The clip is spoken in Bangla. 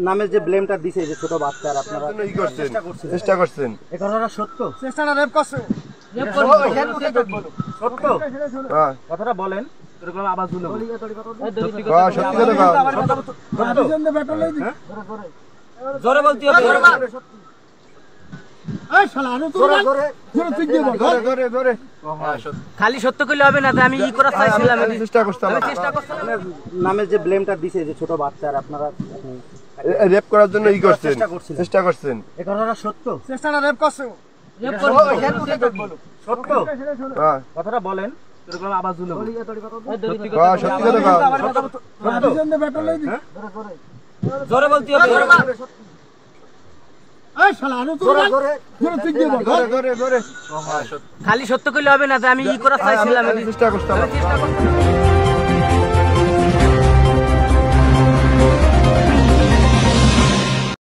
নামে যে ব্লেমটা দিছে যে ছোট বাচ্চার আপনারা চেষ্টা করছেন এই ঘটনাটা সত্য? চেষ্টাটা রেপ করছে সত্য কথাটা বলেন। আবার জোরে বলতে হবে। খালি সত্য কইলে হবে না, আমি ই করার চাইছিলাম, চেষ্টা করতাম। নামে যে ব্লেমটা দিছে যে ছোট বাচ্চার আপনারা রেপ করার জন্য ই করছেন, চেষ্টা করছেন। এই ঘটনাটা সত্য? চেষ্টাটা রেপ করছে সত্য কথাটা বলেন। আবার জোরে বলতে হবে। খালি সত্য কইলে হবে না, আমি ই করার চাইছিলাম, চেষ্টা করতাম।